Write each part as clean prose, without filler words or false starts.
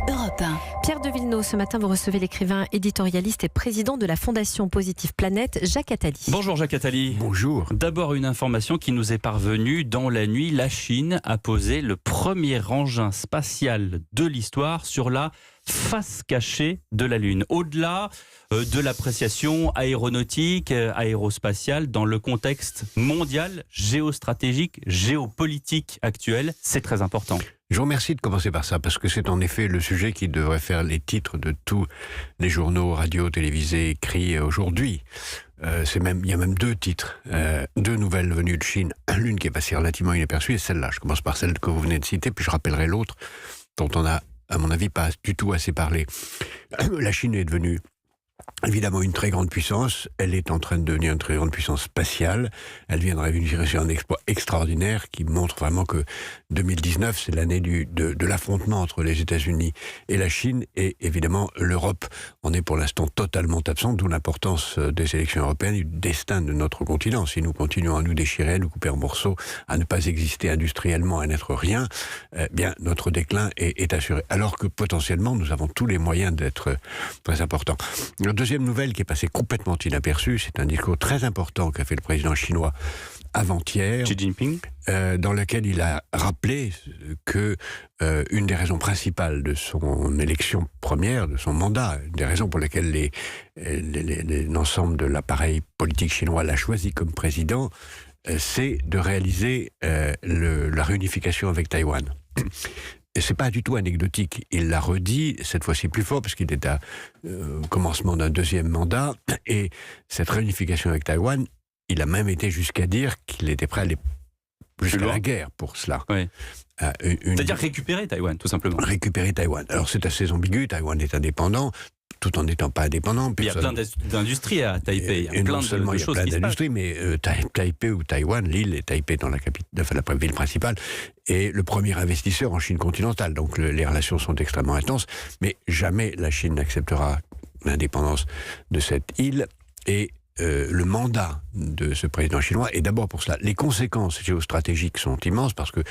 Europe 1. Pierre de Villeneuve, ce matin, vous recevez l'écrivain, éditorialiste et président de la Fondation Positive Planète, Jacques Attali. Bonjour Jacques Attali. Bonjour. D'abord une information qui nous est parvenue dans la nuit. La Chine a posé le premier engin spatial de l'histoire sur la face cachée de la Lune. Au-delà de l'appréciation aéronautique, aérospatiale, dans le contexte mondial, géostratégique, géopolitique actuel, c'est très important. Je vous remercie de commencer par ça, parce que c'est en effet le sujet qui devrait faire les titres de tous les journaux, radios, télévisés, écrits aujourd'hui. Il y a même deux titres, deux nouvelles venues de Chine. L'une qui est passée relativement inaperçue, et celle-là. Je commence par celle que vous venez de citer, puis je rappellerai l'autre, dont on a, à mon avis, pas du tout assez parlé. La Chine est devenue évidemment une très grande puissance. Elle est en train de devenir une très grande puissance spatiale. Elle vient de réussir un exploit extraordinaire qui montre vraiment que 2019, c'est l'année de l'affrontement entre les États-Unis et la Chine. Et évidemment, l'Europe en est pour l'instant totalement absente, d'où l'importance des élections européennes et du destin de notre continent. Si nous continuons à nous déchirer, à nous couper en morceaux, à ne pas exister industriellement, à n'être rien, bien notre déclin est assuré. Alors que potentiellement, nous avons tous les moyens d'être très importants. La deuxième nouvelle qui est passée complètement inaperçue, c'est un discours très important qu'a fait le président chinois avant-hier, Xi Jinping, dans lequel il a rappelé que une des raisons principales de son élection première, de son mandat, une des raisons pour lesquelles l'ensemble de l'appareil politique chinois l'a choisi comme président, c'est de réaliser la réunification avec Taïwan. Et c'est pas du tout anecdotique. Il l'a redit, cette fois-ci plus fort, parce qu'il est à commencement d'un deuxième mandat. Et cette réunification avec Taïwan, il a même été jusqu'à dire qu'il était prêt à aller jusqu'à la guerre pour cela. Oui. C'est-à-dire récupérer Taïwan, tout simplement. Récupérer Taïwan. Alors c'est assez ambigu, Taïwan est indépendant, tout en n'étant pas indépendant. Il y a plein d'industries à Taipei. Il y a plein d'industries, mais Taipei ou Taïwan, l'île est Taipei dans la ville principale, est le premier investisseur en Chine continentale. Donc les relations sont extrêmement intenses, mais jamais la Chine n'acceptera l'indépendance de cette île. Et le mandat de ce président chinois est d'abord pour cela. Les conséquences géostratégiques sont immenses parce que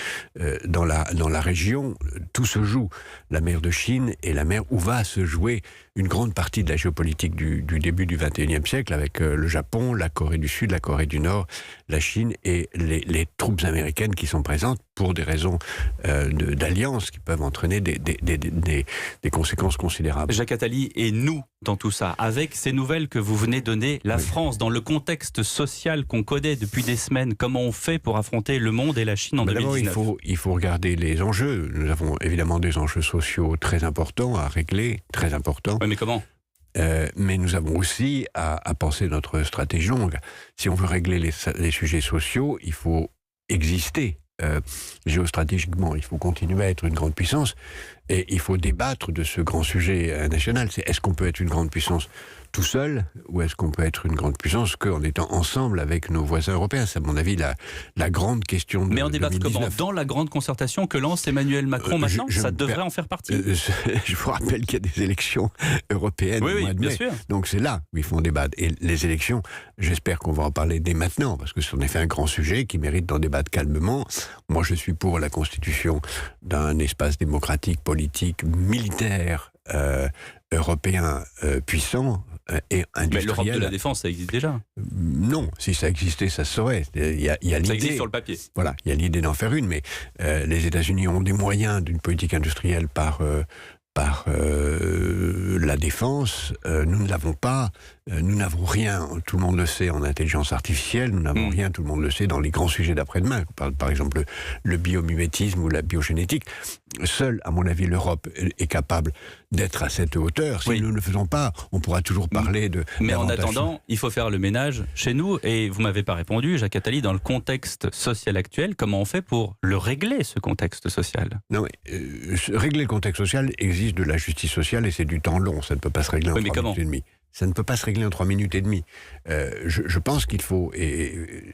dans la région, tout se joue. La mer de Chine est la mer où va se jouer une grande partie de la géopolitique du début du XXIe siècle avec le Japon, la Corée du Sud, la Corée du Nord, la Chine et les troupes américaines qui sont présentes pour des raisons d'alliance qui peuvent entraîner des conséquences considérables. Jacques Attali, et nous dans tout ça, avec ces nouvelles que vous venez donner, la France, dans le contexte social qu'on connaît depuis des semaines, comment on fait pour affronter le monde et la Chine en 2019 ? D'abord, il faut regarder les enjeux. Nous avons évidemment des enjeux sociaux très importants à régler, très importants. Oui, mais comment ? Mais nous avons aussi à penser notre stratégie longue. Si on veut régler les sujets sociaux, il faut exister. Géostratégiquement, il faut continuer à être une grande puissance et il faut débattre de ce grand sujet national. Est-ce qu'on peut être une grande puissance tout seul ou est-ce qu'on peut être une grande puissance qu'en étant ensemble avec nos voisins européens ? C'est à mon avis la grande question de 2019. Mais en débattre comment ? Dans la grande concertation que lance Emmanuel Macron maintenant, ça devrait en faire partie. Je vous rappelle qu'il y a des élections européennes au mois de mai. Bien sûr. Donc c'est là où il faut en débattre. Et les élections, j'espère qu'on va en parler dès maintenant, parce que c'est en effet un grand sujet qui mérite d'en débattre calmement. Moi, je suis pour la constitution d'un espace démocratique, politique, militaire, européen puissant et industriel. Mais l'Europe de la défense, ça existe déjà. Non, si ça existait, ça se saurait. Il y a l'idée, ça existe sur le papier. Voilà, il y a l'idée d'en faire une, mais les États-Unis ont des moyens d'une politique industrielle par la défense. Nous ne l'avons pas. Nous n'avons rien, tout le monde le sait, en intelligence artificielle. Nous n'avons rien, tout le monde le sait, dans les grands sujets d'après-demain. Par exemple, le biomimétisme ou la biogénétique. Seule, à mon avis, l'Europe est capable d'être à cette hauteur. Si nous ne le faisons pas, on pourra toujours parler de... Mais en attendant, il faut faire le ménage chez nous. Et vous ne m'avez pas répondu, Jacques Attali, dans le contexte social actuel, comment on fait pour le régler, ce contexte social ? Non, mais régler le contexte social exige de la justice sociale et c'est du temps long. Ça ne peut pas se régler en 3 minutes et demie. Ça ne peut pas se régler en 3 minutes et demie. Je pense qu'il faut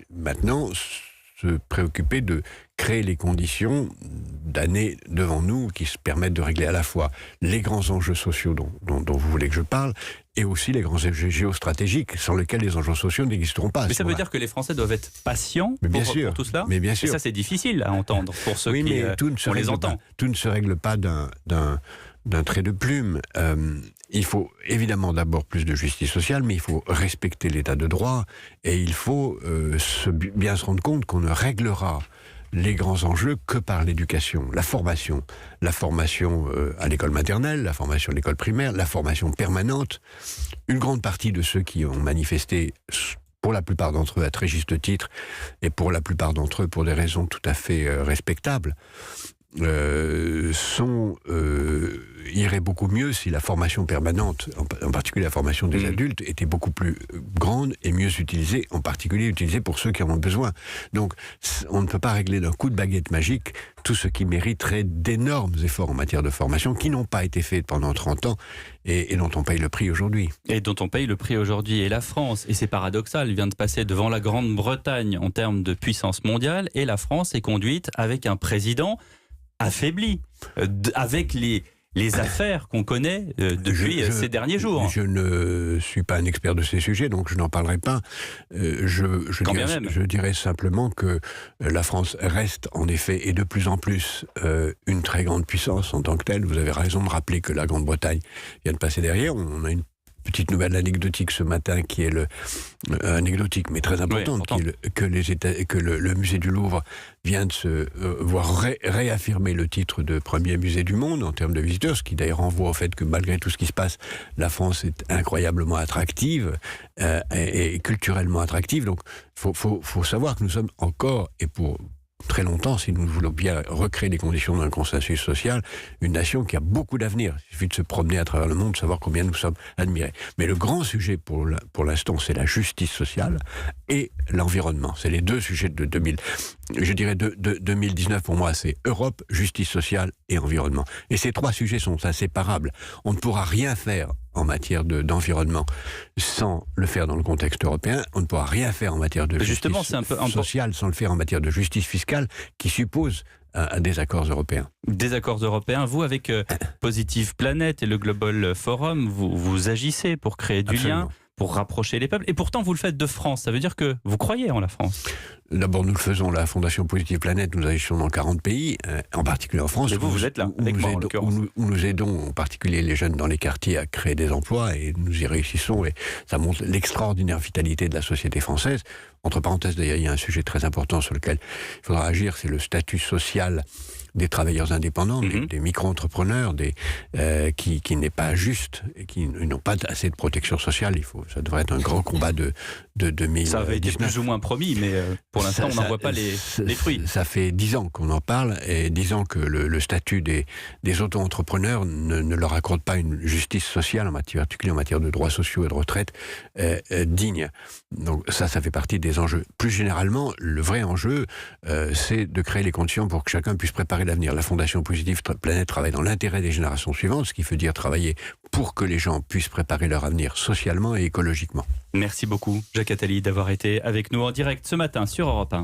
maintenant se préoccuper de créer les conditions d'années devant nous qui se permettent de régler à la fois les grands enjeux sociaux dont vous voulez que je parle, et aussi les grands enjeux géostratégiques sans lesquels les enjeux sociaux n'existeront pas. Mais ça veut dire que les Français doivent être patients pour tout cela. Mais bien sûr. Et ça, c'est difficile à entendre pour ceux qui on les entend. Tout ne se règle pas d'un trait de plume. Il faut évidemment d'abord plus de justice sociale, mais il faut respecter l'état de droit et il faut bien se rendre compte qu'on ne réglera les grands enjeux que par l'éducation, la formation à l'école maternelle, la formation à l'école primaire, la formation permanente. Une grande partie de ceux qui ont manifesté, pour la plupart d'entre eux à très juste titre, et pour la plupart d'entre eux pour des raisons tout à fait respectables, irait beaucoup mieux si la formation permanente, en particulier la formation des adultes, était beaucoup plus grande et mieux utilisée, en particulier utilisée pour ceux qui en ont besoin. Donc, on ne peut pas régler d'un coup de baguette magique tout ce qui mériterait d'énormes efforts en matière de formation qui n'ont pas été faits pendant 30 ans et dont on paye le prix aujourd'hui. Et dont on paye le prix aujourd'hui. Et la France, et c'est paradoxal, vient de passer devant la Grande-Bretagne en termes de puissance mondiale, et la France est conduite avec un président affaibli, avec les affaires qu'on connaît depuis ces derniers jours. Je ne suis pas un expert de ces sujets, donc je n'en parlerai pas. Je dirais simplement que la France reste en effet, et de plus en plus, une très grande puissance en tant que telle. Vous avez raison de rappeler que la Grande-Bretagne vient de passer derrière. On a une petite nouvelle anecdotique ce matin qui est anecdotique mais très importante, que le musée du Louvre vient de se voir réaffirmer le titre de premier musée du monde en termes de visiteurs, ce qui d'ailleurs renvoie au fait que malgré tout ce qui se passe, la France est incroyablement attractive et culturellement attractive. Donc faut savoir que nous sommes encore, et pour très longtemps, si nous voulons bien recréer les conditions d'un consensus social, une nation qui a beaucoup d'avenir. Il suffit de se promener à travers le monde, savoir combien nous sommes admirés. Mais le grand sujet pour l'instant, c'est la justice sociale et l'environnement. C'est les deux sujets de 2019 pour moi, c'est Europe, justice sociale et environnement. Et ces trois sujets sont inséparables. On ne pourra rien faire en matière d'environnement sans le faire dans le contexte européen. On ne pourra rien faire en matière de justice sociale sans le faire en matière de justice fiscale qui suppose des accords européens. Des accords européens. Vous, avec Positive Planète et le Global Forum, vous agissez pour créer du lien, pour rapprocher les peuples. Et pourtant, vous le faites de France. Ça veut dire que vous croyez en la France. D'abord, nous le faisons, la Fondation Positive Planète, nous agissons dans 40 pays, en particulier en France. Et vous êtes là, avec moi en l'occurrence. Où nous aidons en particulier les jeunes dans les quartiers à créer des emplois, et nous y réussissons, et ça montre l'extraordinaire vitalité de la société française. Entre parenthèses, d'ailleurs, il y a un sujet très important sur lequel il faudra agir, c'est le statut social des travailleurs indépendants, des micro-entrepreneurs, qui n'est pas juste, et qui n'ont pas assez de protection sociale. Ça devrait être un grand combat de 2019. Ça avait été plus ou moins promis, mais pour l'instant, on n'en voit pas les fruits. Ça fait 10 ans qu'on en parle, et 10 ans que le statut des auto-entrepreneurs ne leur accorde pas une justice sociale, en particulier en matière de droits sociaux et de retraite, digne. Donc ça fait partie des enjeux. Plus généralement, le vrai enjeu, c'est de créer les conditions pour que chacun puisse préparer l'avenir. La Fondation Positive Planète travaille dans l'intérêt des générations suivantes, ce qui veut dire travailler pour que les gens puissent préparer leur avenir socialement et écologiquement. Merci beaucoup, Jacques Attali, d'avoir été avec nous en direct ce matin sur Europe 1.